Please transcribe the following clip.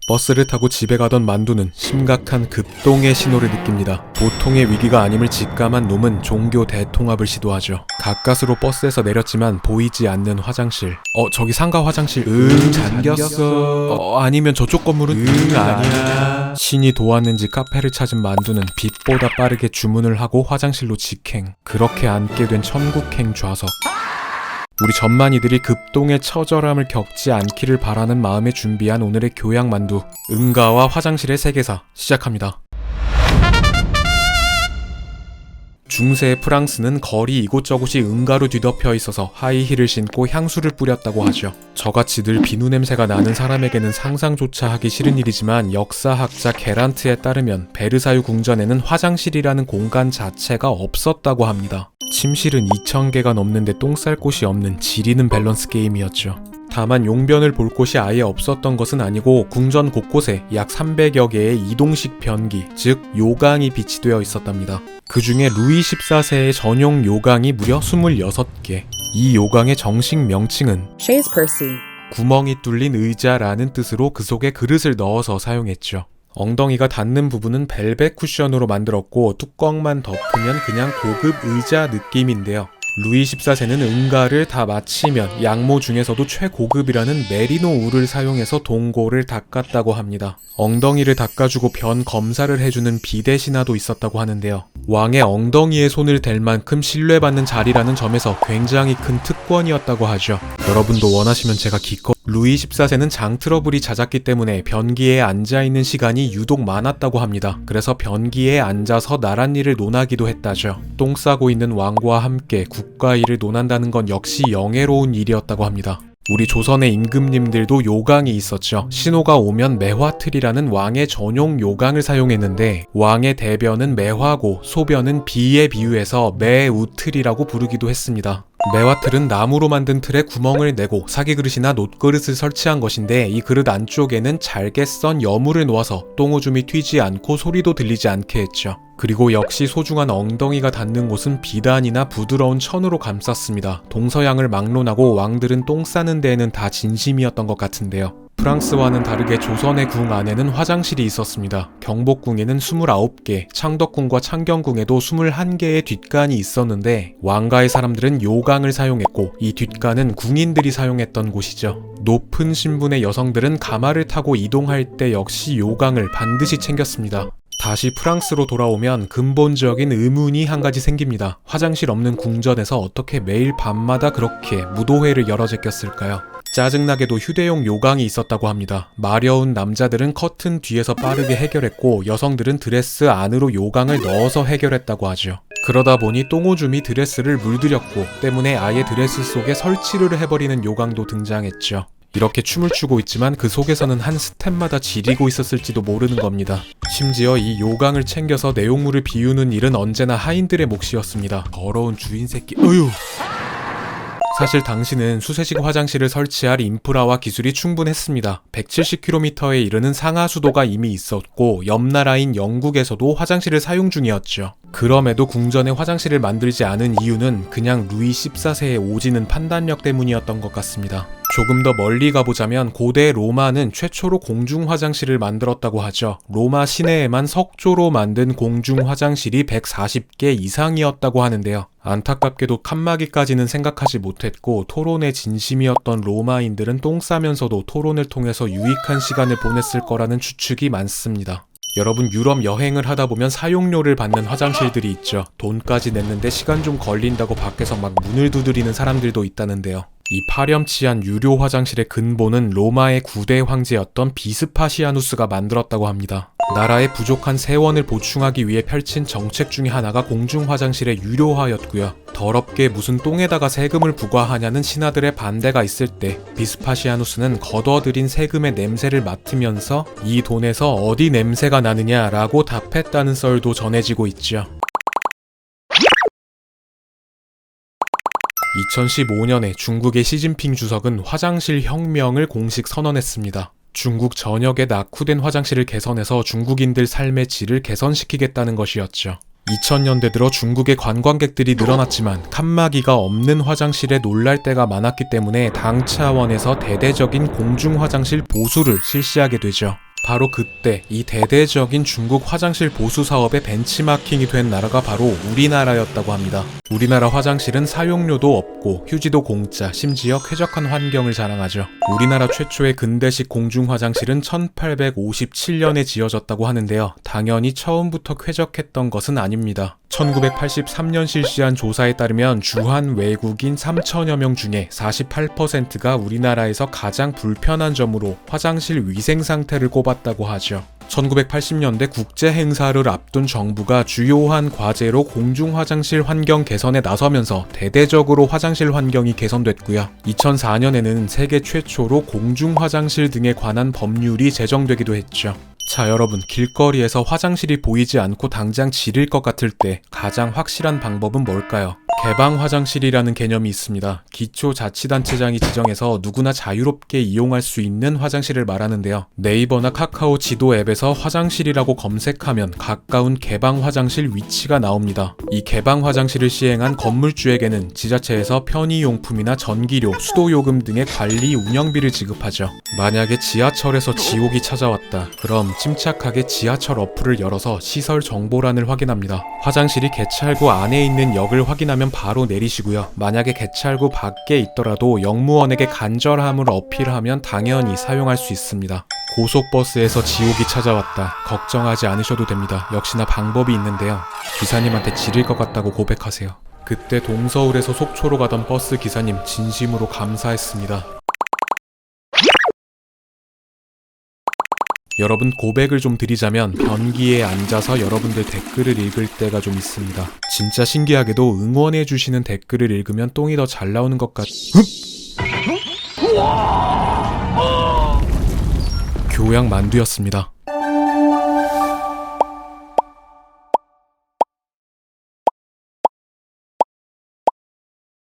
버스를 타고 집에 가던 만두는 심각한 급동의 신호를 느낍니다. 보통의 위기가 아님을 직감한 놈은 종교 대통합을 시도하죠. 가까스로 버스에서 내렸지만 보이지 않는 화장실. 저기 상가 화장실. 잠겼어. 아니면 저쪽 건물은 아니야. 신이 도왔는지 카페를 찾은 만두는 빛보다 빠르게 주문을 하고 화장실로 직행. 그렇게 앉게 된 천국행 좌석. 우리 전만이들이 급동의 처절함을 겪지 않기를 바라는 마음에 준비한 오늘의 교양만두, 응가와 화장실의 세계사 시작합니다. 중세의 프랑스는 거리 이곳저곳이 응가로 뒤덮여 있어서 하이힐을 신고 향수를 뿌렸다고 하죠. 저같이 늘 비누 냄새가 나는 사람에게는 상상조차 하기 싫은 일이지만 역사학자 게란트에 따르면 베르사유 궁전에는 화장실이라는 공간 자체가 없었다고 합니다. 침실은 2000개가 넘는데 똥 쌀 곳이 없는 지리는 밸런스 게임이었죠. 다만 용변을 볼 곳이 아예 없었던 것은 아니고 궁전 곳곳에 약 300여 개의 이동식 변기, 즉 요강이 비치되어 있었답니다. 그 중에 루이 14세의 전용 요강이 무려 26개. 이 요강의 정식 명칭은 Chaise Percy. 구멍이 뚫린 의자라는 뜻으로 그 속에 그릇을 넣어서 사용했죠. 엉덩이가 닿는 부분은 벨벳 쿠션으로 만들었고 뚜껑만 덮으면 그냥 고급 의자 느낌인데요. 루이 14세는 응가를 다 마치면 양모 중에서도 최고급이라는 메리노 울을 사용해서 동고를 닦았다고 합니다. 엉덩이를 닦아주고 변 검사를 해주는 비대 신하도 있었다고 하는데요. 왕의 엉덩이에 손을 댈 만큼 신뢰받는 자리라는 점에서 굉장히 큰 특권이었다고 하죠. 여러분도 원하시면 제가 기껏. 루이 14세는 장 트러블이 잦았기 때문에 변기에 앉아있는 시간이 유독 많았다고 합니다. 그래서 변기에 앉아서 나란 일을 논하기도 했다죠. 똥 싸고 있는 왕과 함께 국가 일을 논한다는 건 역시 영예로운 일이었다고 합니다. 우리 조선의 임금님들도 요강이 있었죠. 신호가 오면 매화틀이라는 왕의 전용 요강을 사용했는데 왕의 대변은 매화고 소변은 비에 비유해서 매우틀이라고 부르기도 했습니다. 매화틀은 나무로 만든 틀에 구멍을 내고 사기그릇이나 놋그릇을 설치한 것인데 이 그릇 안쪽에는 잘게 썬 여물을 놓아서 똥오줌이 튀지 않고 소리도 들리지 않게 했죠. 그리고 역시 소중한 엉덩이가 닿는 곳은 비단이나 부드러운 천으로 감쌌습니다. 동서양을 막론하고 왕들은 똥 싸는 데에는 다 진심이었던 것 같은데요. 프랑스와는 다르게 조선의 궁 안에는 화장실이 있었습니다. 경복궁에는 29개, 창덕궁과 창경궁에도 21개의 뒷간이 있었는데 왕가의 사람들은 요강을 사용했고 이 뒷간은 궁인들이 사용했던 곳이죠. 높은 신분의 여성들은 가마를 타고 이동할 때 역시 요강을 반드시 챙겼습니다. 다시 프랑스로 돌아오면 근본적인 의문이 한 가지 생깁니다. 화장실 없는 궁전에서 어떻게 매일 밤마다 그렇게 무도회를 열어 제꼈을까요? 짜증나게도 휴대용 요강이 있었다고 합니다. 마려운 남자들은 커튼 뒤에서 빠르게 해결했고 여성들은 드레스 안으로 요강을 넣어서 해결했다고 하죠. 그러다 보니 똥오줌이 드레스를 물들였고 때문에 아예 드레스 속에 설치를 해버리는 요강도 등장했죠. 이렇게 춤을 추고 있지만 그 속에서는 한 스텝마다 지리고 있었을지도 모르는 겁니다. 심지어 이 요강을 챙겨서 내용물을 비우는 일은 언제나 하인들의 몫이었습니다. 더러운 주인 새끼. 어휴. 사실 당시는 수세식 화장실을 설치할 인프라와 기술이 충분했습니다. 170km에 이르는 상하수도가 이미 있었고 옆 나라인 영국에서도 화장실을 사용 중이었죠. 그럼에도 궁전에 화장실을 만들지 않은 이유는 그냥 루이 14세의 오지는 판단력 때문이었던 것 같습니다. 조금 더 멀리 가보자면 고대 로마는 최초로 공중 화장실을 만들었다고 하죠. 로마 시내에만 석조로 만든 공중 화장실이 140개 이상이었다고 하는데요. 안타깝게도 칸막이까지는 생각하지 못했고 토론의 진심이었던 로마인들은 똥 싸면서도 토론을 통해서 유익한 시간을 보냈을 거라는 추측이 많습니다. 여러분 유럽 여행을 하다 보면 사용료를 받는 화장실들이 있죠. 돈까지 냈는데 시간 좀 걸린다고 밖에서 막 문을 두드리는 사람들도 있다는데요. 이 파렴치한 유료 화장실의 근본은 로마의 9대 황제였던 비스파시아누스가 만들었다고 합니다. 나라의 부족한 세원을 보충하기 위해 펼친 정책 중에 하나가 공중 화장실의 유료화였고요. 더럽게 무슨 똥에다가 세금을 부과하냐는 신하들의 반대가 있을 때 비스파시아누스는 거둬들인 세금의 냄새를 맡으면서 이 돈에서 어디 냄새가 나느냐라고 답했다는 썰도 전해지고 있죠. 2015년에 중국의 시진핑 주석은 화장실 혁명을 공식 선언했습니다. 중국 전역에 낙후된 화장실을 개선해서 중국인들 삶의 질을 개선시키겠다는 것이었죠. 2000년대 들어 중국의 관광객들이 늘어났지만 칸막이가 없는 화장실에 놀랄 때가 많았기 때문에 당 차원에서 대대적인 공중 화장실 보수를 실시하게 되죠. 바로 그때 이 대대적인 중국 화장실 보수 사업의 벤치마킹이 된 나라가 바로 우리나라였다고 합니다. 우리나라 화장실은 사용료도 없고 휴지도 공짜, 심지어 쾌적한 환경을 자랑하죠. 우리나라 최초의 근대식 공중 화장실은 1857년에 지어졌다고 하는데요. 당연히 처음부터 쾌적했던 것은 아닙니다. 1983년 실시한 조사에 따르면 주한 외국인 3천여 명 중에 48%가 우리나라에서 가장 불편한 점으로 화장실 위생 상태를 꼽았다고 하죠. 1980년대 국제 행사를 앞둔 정부가 주요한 과제로 공중 화장실 환경 개선에 나서면서 대대적으로 화장실 환경이 개선됐고요. 2004년에는 세계 최초로 공중 화장실 등에 관한 법률이 제정되기도 했죠. 자, 여러분, 길거리에서 화장실이 보이지 않고 당장 지릴 것 같을 때 가장 확실한 방법은 뭘까요? 개방 화장실이라는 개념이 있습니다. 기초자치단체장이 지정해서 누구나 자유롭게 이용할 수 있는 화장실을 말하는데요. 네이버나 카카오 지도 앱에서 화장실이라고 검색하면 가까운 개방 화장실 위치가 나옵니다. 이 개방 화장실을 시행한 건물주에게는 지자체에서 편의용품이나 전기료, 수도요금 등의 관리 운영비를 지급하죠. 만약에 지하철에서 지옥이 찾아왔다. 그럼 침착하게 지하철 어플을 열어서 시설 정보란을 확인합니다. 화장실이 개찰구 안에 있는 역을 확인하면 바로 내리시고요. 만약에 개찰구 밖에 있더라도 역무원에게 간절함을 어필하면 당연히 사용할 수 있습니다. 고속버스에서 지옥이 찾아왔다. 걱정하지 않으셔도 됩니다. 역시나 방법이 있는데요. 기사님한테 지릴 것 같다고 고백하세요. 그때 동서울에서 속초로 가던 버스 기사님 진심으로 감사했습니다. 여러분, 고백을 좀 드리자면 변기에 앉아서 여러분들 댓글을 읽을 때가 좀 있습니다. 진짜 신기하게도 응원해주시는 댓글을 읽으면 똥이 더 잘 나오는 것 교양 만두였습니다.